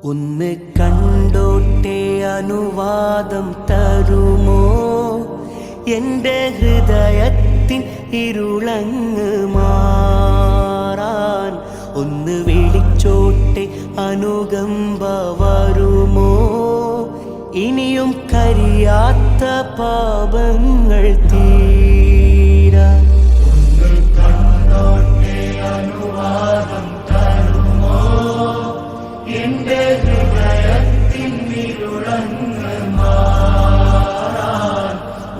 ഒന്ന് കണ്ടോട്ടെ അനുവാദം തരുമോ? എൻ്റെ ഹൃദയത്തിൻ ഇരുളങ്ങ് മാറാൻ ഒന്ന് വിളിച്ചോട്ടെ അനുകമ്പ വരുമോ? ഇനിയും കരിയാത്ത പാപങ്ങൾ തീരാൻ ഒന്ന് കണ്ടോട്ടെ അനുവാദം തരുമോ? എൻ്റെ ഹൃദയത്തിൻ ഇരുളങ്ങ് മാറാൻ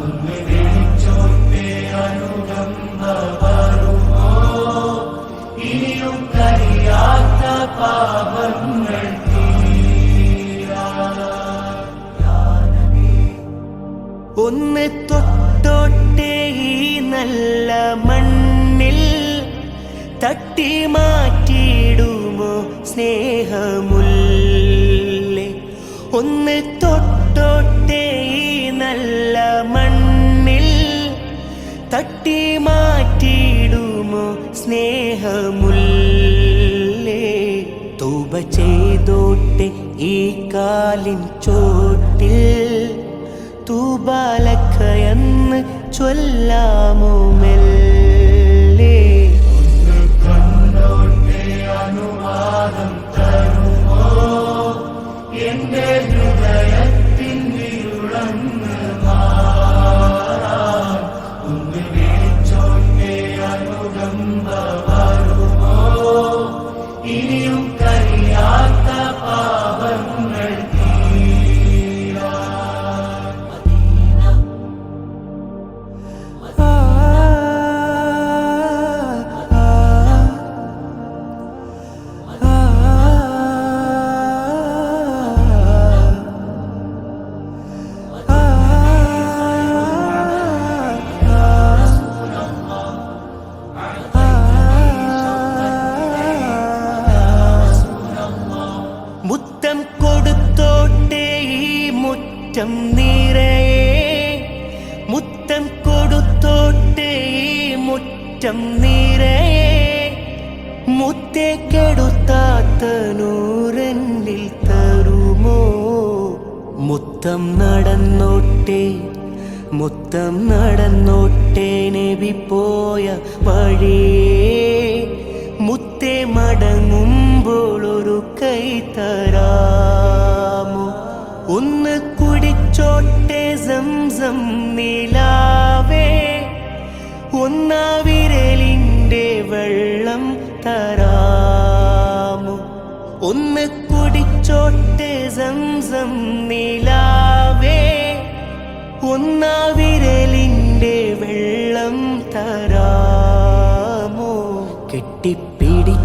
ഒന്ന് വിളിച്ചോട്ടെ അനുകമ്പ വരുമോ? ഇനിയും കരിയാത്ത പാപങ്ങൾ ഒന്ന് തൊട്ടോട്ടെ ഈ നല്ല മണ്ണിൽ തട്ടി മാറ്റിയിടുമോ സ്നേഹമുല്ലേ? ഒന്ന് തൊട്ടോട്ടെ ഈ നല്ല മണ്ണിൽ തട്ടി മാറ്റിയിടുമോ സ്നേഹമുല്ലേ? തൗബ ചെയ്തോട്ടെ ഈ കാലിൻ ചോട്ടിൽ തൂബാലക്കയെന്ന് ചൊല്ലാമോ മെല്ലെ? ഒന്ന് കണ്ടോട്ടെ അനുവാദം തരുമോ? എൻ്റെ ഹൃദയത്തിൻ ഇരുളങ്ങ് മാറാൻ ഒന്ന് വിളിച്ചോട്ടെ അനുകമ്പ വരുമോ? ഇനിയും കരിയാത്ത പാപങ്ങൾ മുത്തം കൊടുത്തോട്ടെ ഈ മുറ്റം നിറയെ, മുത്തം കൊടുത്തോട്ടെ ഈ മുറ്റം നിറയെ, മുത്തേ കെടുത്താത്ത നൂറെന്നിൽ തരുമോ? മുത്തം നടന്നോട്ടെ, മുത്തം നടന്നോട്ടെ നബി പോയ വഴിയേ, മുത്തേ മടങ്ങുമ്പോൾ ഒരു കൈ തരാമോ? ഒന്ന് കുടിച്ചോട്ടെ സംസം നിലാവേ, ഒന്നാ വിരലിൻ്റെ വെള്ളം തരാമോ? ഒന്ന് കുടിച്ചോട്ടെ സംസം നിലാവേ, ഒന്നാ വിരലിൻ്റെ വെള്ളം തരാമോ? കെട്ടിപ്പിടി